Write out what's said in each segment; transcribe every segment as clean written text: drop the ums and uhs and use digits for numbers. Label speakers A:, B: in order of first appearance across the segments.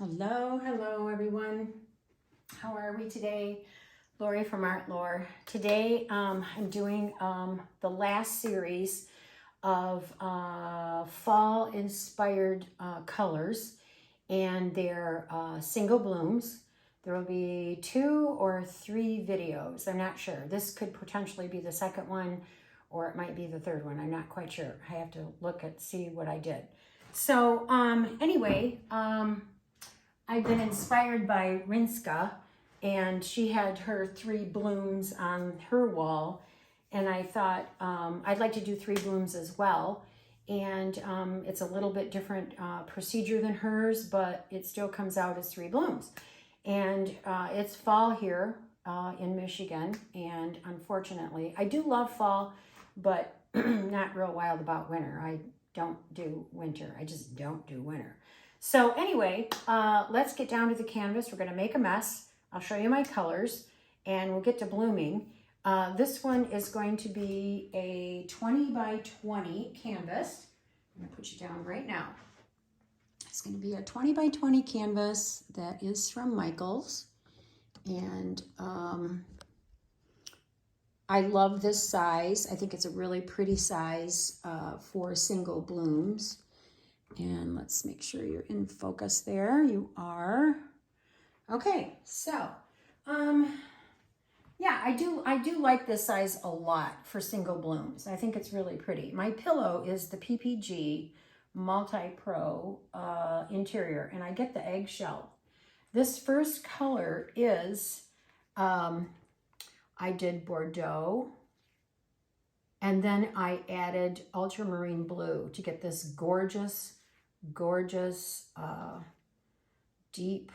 A: Hello everyone. How are we today? Lori from Art Lore. Today I'm doing the last series of fall inspired colors, and they're single blooms. There will be 2 or 3 videos. I'm not sure. This could potentially be the second one, or it might be the third one. I'm not quite sure. I have to look at see what I did. So anyway, I've been inspired by Rinska, and she had her 3 blooms on her wall, and I thought I'd like to do 3 blooms as well. And it's a little bit different procedure than hers, but it still comes out as 3 blooms. And it's fall here in Michigan, and unfortunately, I do love fall, but not real wild about winter. I don't do winter. I just don't do winter. So anyway, let's get down to the canvas. We're going to make a mess. I'll show you my colors, and we'll get to blooming. This one is going to be a 20 by 20 canvas. I'm going to put you down right now. It's going to be a 20 by 20 canvas that is from Michaels. And I love this size. I think it's a really pretty size for single blooms. And let's make sure you're in focus there. You are. Okay, so yeah, I do like this size a lot for single blooms. I think it's really pretty. My pillow is the PPG Multi-pro interior, and I get the eggshell. This first color is I did Bordeaux, and then I added ultramarine blue to get this gorgeous deep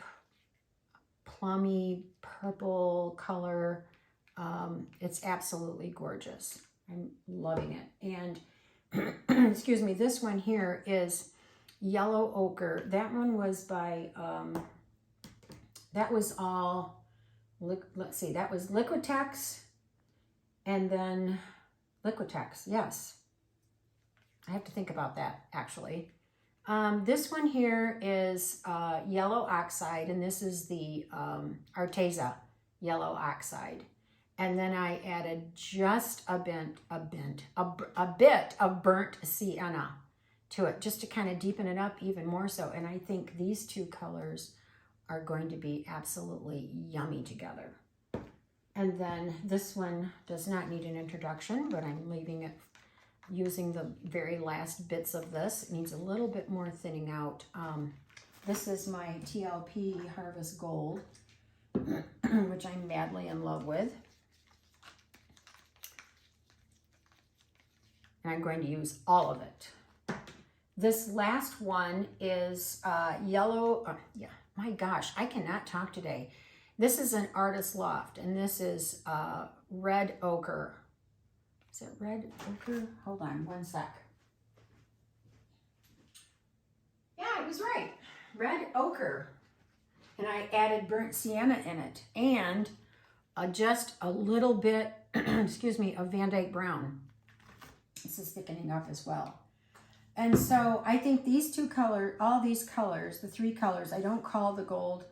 A: plummy purple color. It's absolutely gorgeous. I'm loving it. And excuse me, this one here is yellow ochre. That one was by that was all, let's see, that was Liquitex, and then Liquitex, yes. I have to think about that, actually. This one here is yellow oxide, and this is the Arteza yellow oxide. And then I added just a bit of burnt sienna to it, just to kind of deepen it up even more so. And I think these 2 colors are going to be absolutely yummy together. And then this one does not need an introduction, but I'm leaving it using the very last bits of this. It needs a little bit more thinning out. This is my TLP Harvest Gold, which I'm madly in love with. And I'm going to use all of it. This last one is yellow. Yeah, my gosh, I cannot talk today. This is an Artist Loft, and this is red ochre. Is it red ochre? Hold on one sec. Yeah, I was right. Red ochre. And I added burnt sienna in it, and just a little bit, excuse me, of Van Dyke brown. This is thickening up as well. And so I think these 2 colors, all these colors, the 3 colors, I don't call the gold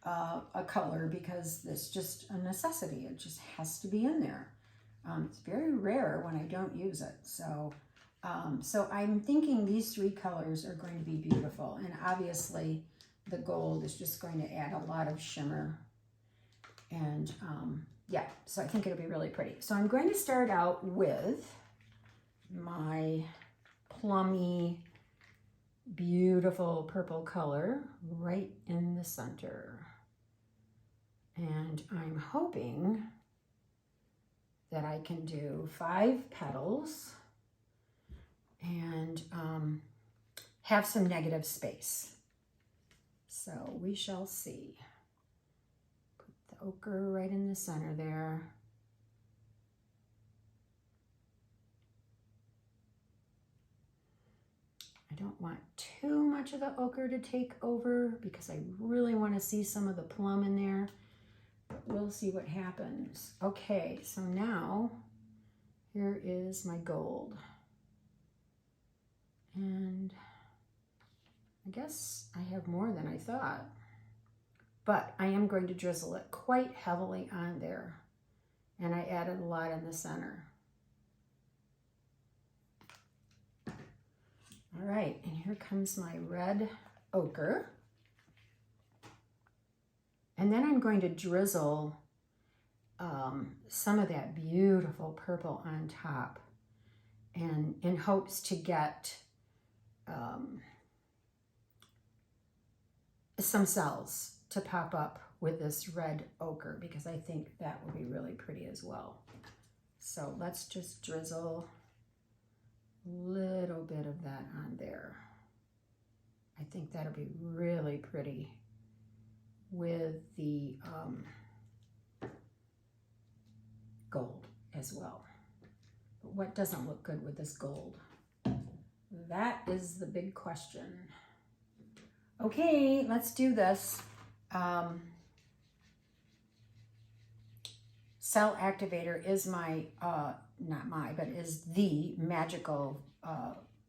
A: a color because it's just a necessity. It just has to be in there. It's very rare when I don't use it. So, so I'm thinking these 3 colors are going to be beautiful. And obviously the gold is just going to add a lot of shimmer. And yeah, so I think it'll be really pretty. So I'm going to start out with my plummy, beautiful purple color right in the center. And I'm hoping that I can do 5 petals and have some negative space. So we shall see. Put the ochre right in the center there. I don't want too much of the ochre to take over because I really want to see some of the plum in there. But we'll see what happens. Okay, so now here is my gold. And I guess I have more than I thought. But I am going to drizzle it quite heavily on there. And I added a lot in the center. All right, and here comes my red ochre. And then I'm going to drizzle some of that beautiful purple on top, and in hopes to get some cells to pop up with this red ochre, because I think that will be really pretty as well. So let's just drizzle a little bit of that on there. I think that'll be really pretty with the gold as well. But what doesn't look good with this gold? That is the big question. Okay, let's do this. Cell activator is my, not my, but is the magical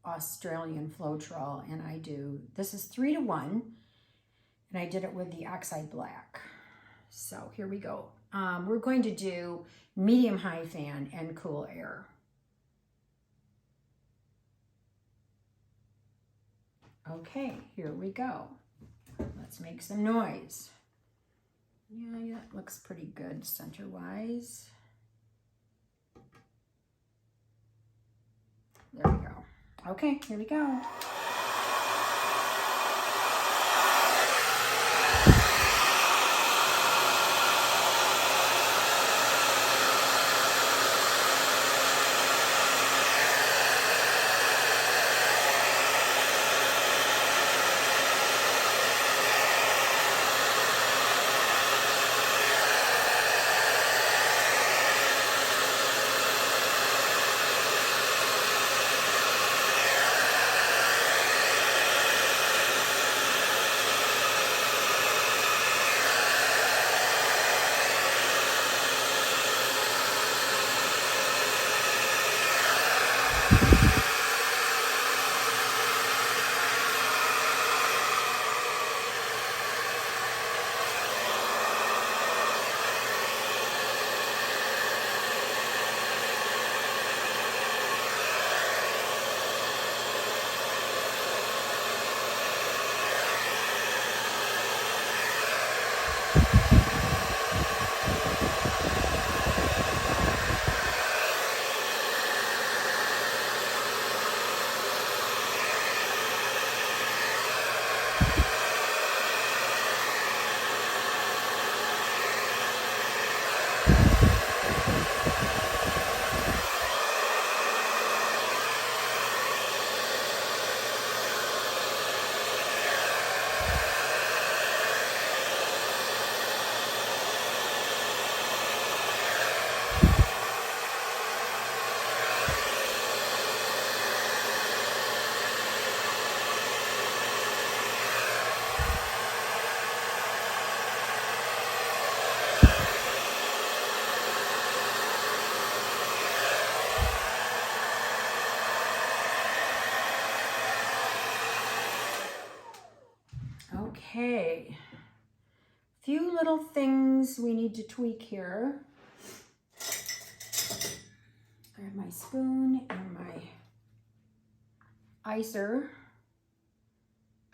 A: Australian floetrol, and I do, this is 3-to-1, and I did it with the Oxide Black. So here we go. We're going to do medium-high fan and cool air. Okay, here we go. Let's make some noise. Yeah, that looks pretty good center-wise. There we go. Okay, here we go. Okay, few little things we need to tweak here. Grab my spoon and my icer.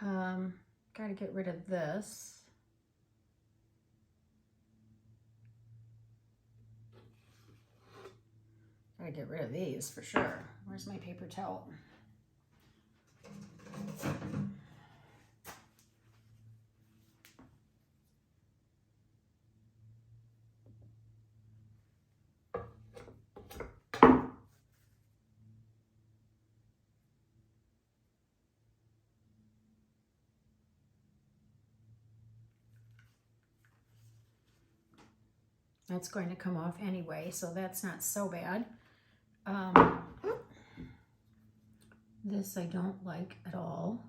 A: Got to get rid of this. Got to get rid of these for sure. Where's my paper towel? That's going to come off anyway, so that's not so bad. This I don't like at all,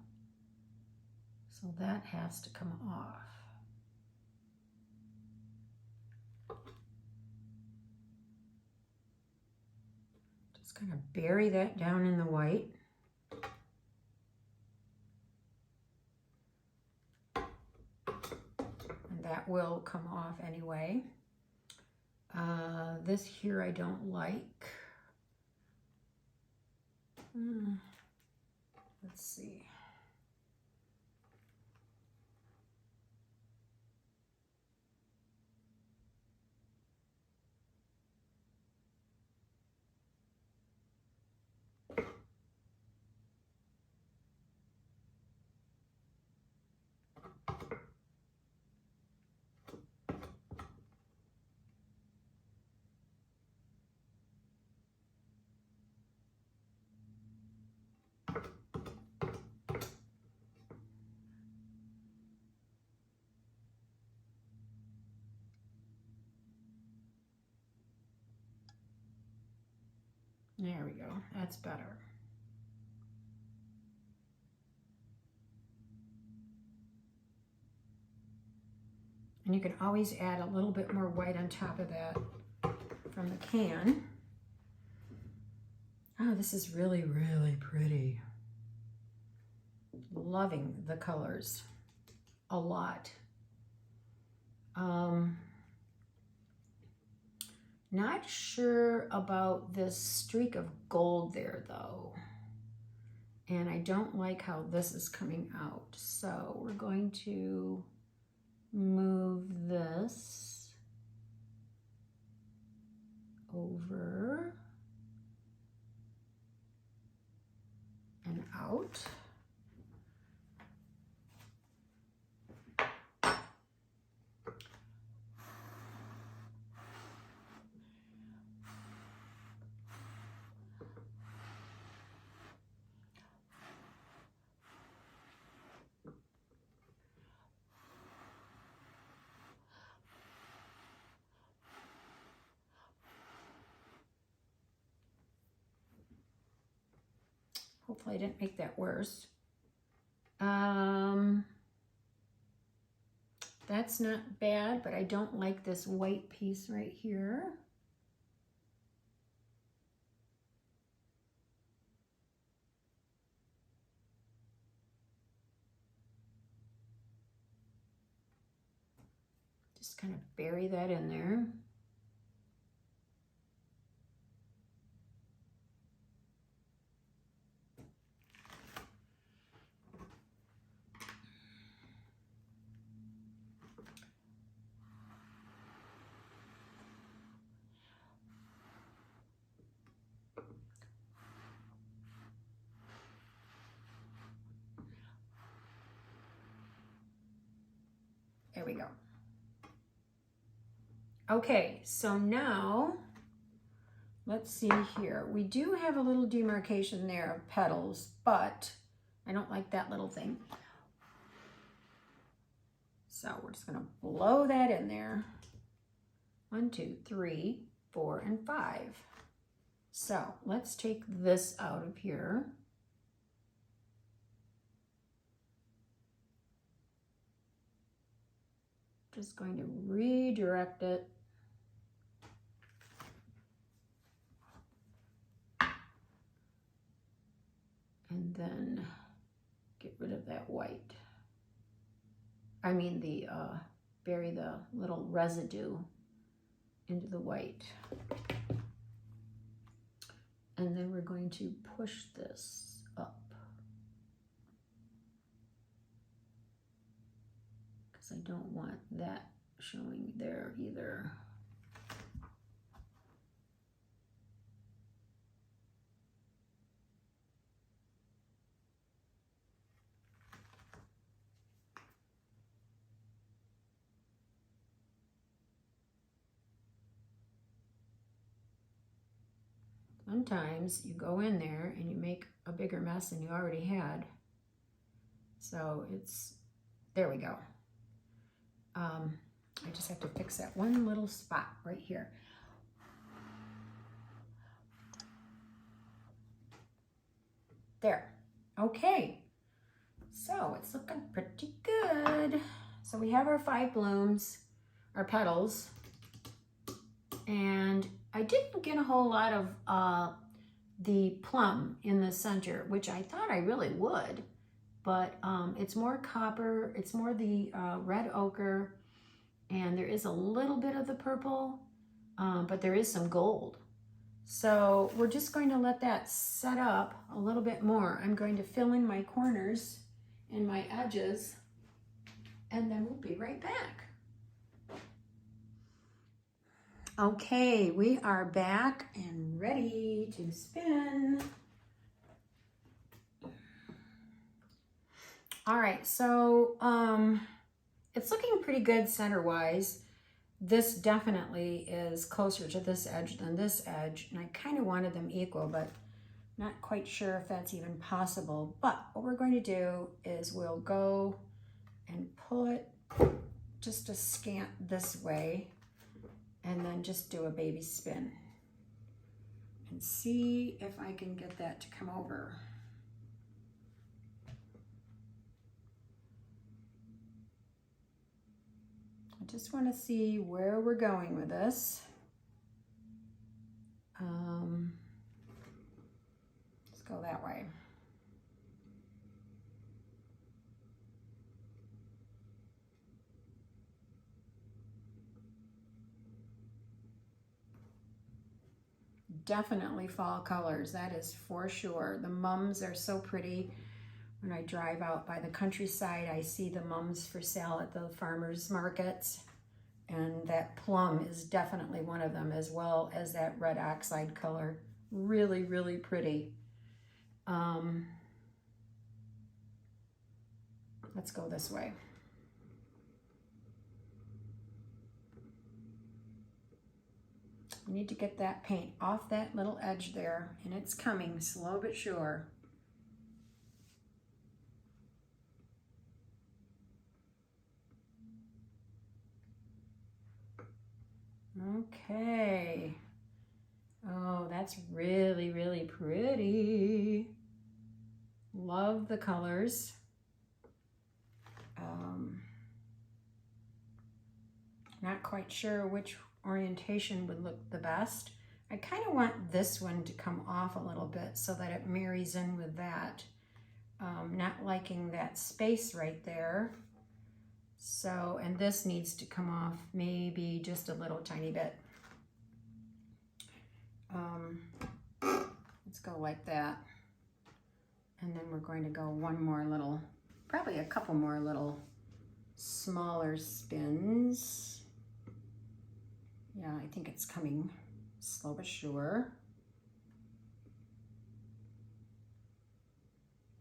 A: so that has to come off. Just kind of bury that down in the white. that will come off anyway. This here I don't like. Let's see. There we go, that's better. And you can always add a little bit more white on top of that from the can. Oh, this is really, really pretty. Loving the colors a lot. Not sure about this streak of gold there though. And I don't like how this is coming out. So we're going to move this over and out. Hopefully I didn't make that worse. That's not bad, but I don't like this white piece right here. Just kind of bury that in there. There we go. Okay, so now let's see here. We do have a little demarcation there of petals, but I don't like that little thing. So we're just gonna blow that in there. 1, 2, 3, 4, and 5. So let's take this out of here. Just going to redirect it. And then get rid of that white. I mean bury the little residue into the white. And then we're going to push this up. Because I don't want that showing there either. Sometimes you go in there and you make a bigger mess than you already had. So there we go. I just have to fix that one little spot right here. There. Okay. So it's looking pretty good. So we have our 5 blooms, our petals, and I didn't get a whole lot of the plum in the center, which I thought I really would, but it's more copper, it's more the red ochre, And there is a little bit of the purple, but there is some gold. So we're just going to let that set up a little bit more. I'm going to fill in my corners and my edges, and then we'll be right back. Okay, we are back and ready to spin. All right, so it's looking pretty good center-wise. This definitely is closer to this edge than this edge, and I kind of wanted them equal, but not quite sure if that's even possible. But what we're going to do is we'll go and pull it just a scant this way, and then just do a baby spin and see if I can get that to come over. I just want to see where we're going with this. Let's go that way. Definitely fall colors, that is for sure. The mums are so pretty. When I drive out by the countryside, I see the mums for sale at the farmers markets, and that plum is definitely one of them, as well as that red oxide color. Really, really pretty. Let's go this way. We need to get that paint off that little edge there, and it's coming slow but sure. Okay. Oh, that's really, really pretty. Love the colors. Not quite sure which orientation would look the best. I kind of want this one to come off a little bit so that it marries in with that. Not liking that space right there. So, and this needs to come off maybe just a little tiny bit. Let's go like that. And then we're going to go one more little, probably a couple more little smaller spins. Yeah, I think it's coming slow but sure.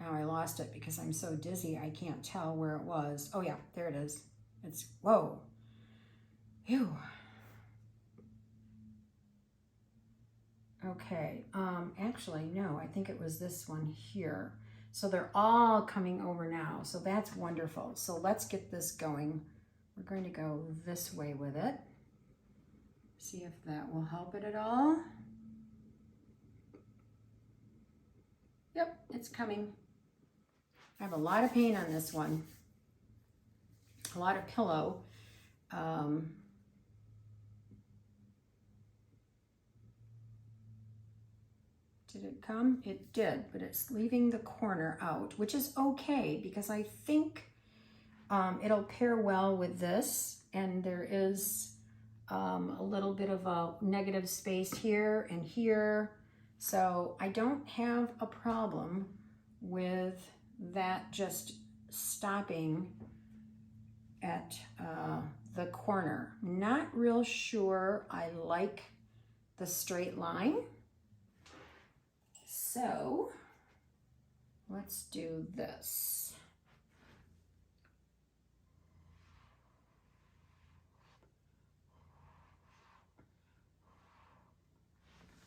A: Now I lost it because I'm so dizzy I can't tell where it was. Oh yeah, there it is. It's, whoa. Phew. Okay, actually no, I think it was this one here. So they're all coming over now, so that's wonderful. So let's get this going. We're going to go this way with it. See if that will help it at all. Yep, it's coming. I have a lot of paint on this one. A lot of pillow. Did it come? It did, but it's leaving the corner out, which is okay because I think it'll pair well with this, and there is a little bit of a negative space here and here. So I don't have a problem with that just stopping at the corner. Not real sure I like the straight line. So let's do this.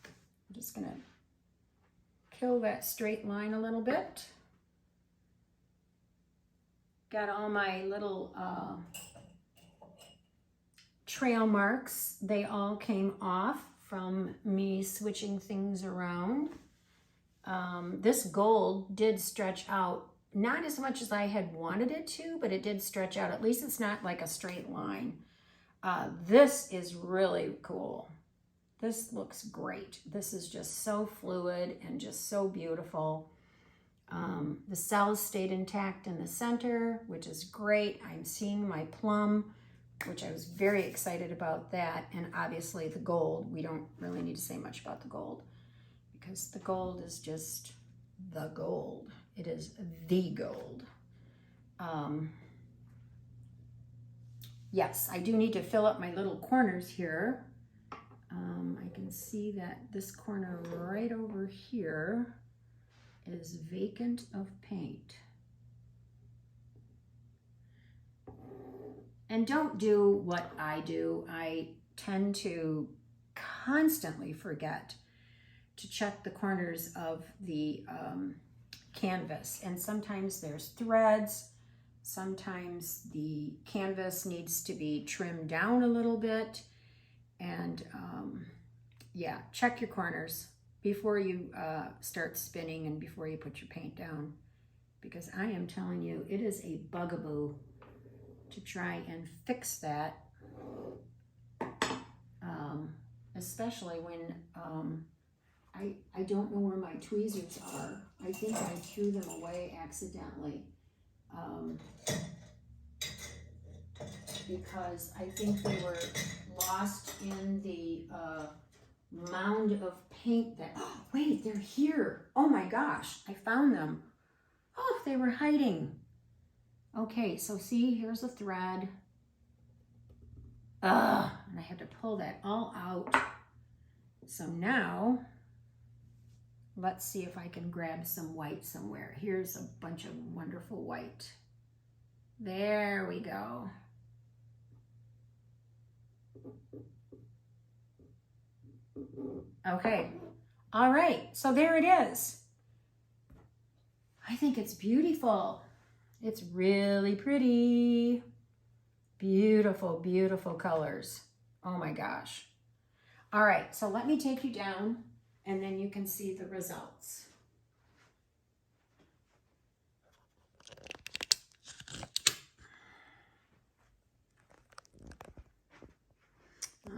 A: I'm just gonna kill that straight line a little bit. Got all my little trail marks. They all came off from me switching things around. This gold did stretch out, not as much as I had wanted it to, but it did stretch out. At least it's not like a straight line. This is really cool. This looks great. This is just so fluid and just so beautiful. The cells stayed intact in the center, which is great. I'm seeing my plum which I was very excited about that. And obviously the gold, we don't really need to say much about the gold because the gold is just the gold. It is the gold. Yes, I do need to fill up my little corners here. I can see that this corner right over here is vacant of paint. And don't do what I do. I tend to constantly forget to check the corners of the canvas. And sometimes there's threads. Sometimes the canvas needs to be trimmed down a little bit. And yeah, check your corners before you start spinning and before you put your paint down. Because I am telling you, it is a bugaboo to try and fix that. Especially when I don't know where my tweezers are. I think I threw them away accidentally. Because I think they were lost in the mound of paint that, oh wait, they're here. Oh my gosh, I found them. Oh, they were hiding. Okay, so see, here's a thread. And I had to pull that all out. So now, let's see if I can grab some white somewhere. Here's a bunch of wonderful white. There we go. Okay, all right, so there it is. I think it's beautiful. It's really pretty. Beautiful, beautiful colors. Oh my gosh. All right, so let me take you down and then you can see the results.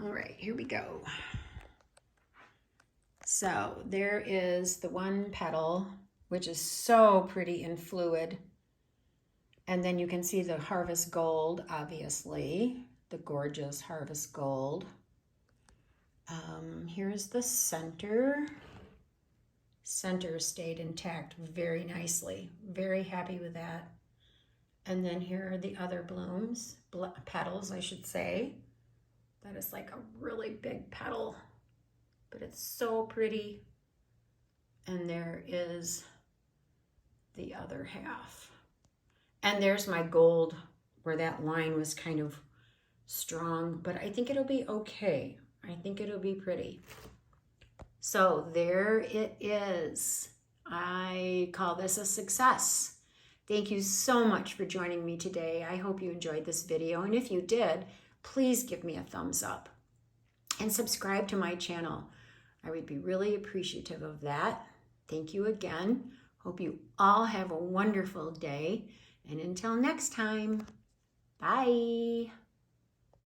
A: All right, here we go. So there is the one petal, which is so pretty and fluid. And then you can see the harvest gold, obviously, the gorgeous harvest gold. Here's the center. Center stayed intact very nicely. Very happy with that. And then here are the other blooms, petals, I should say. That is like a really big petal, but it's so pretty. And there is the other half. And there's my gold where that line was kind of strong, but I think it'll be okay. I think it'll be pretty. So there it is. I call this a success. Thank you so much for joining me today. I hope you enjoyed this video. And if you did, please give me a thumbs up and subscribe to my channel. I would be really appreciative of that. Thank you again. Hope you all have a wonderful day. And until next time, bye.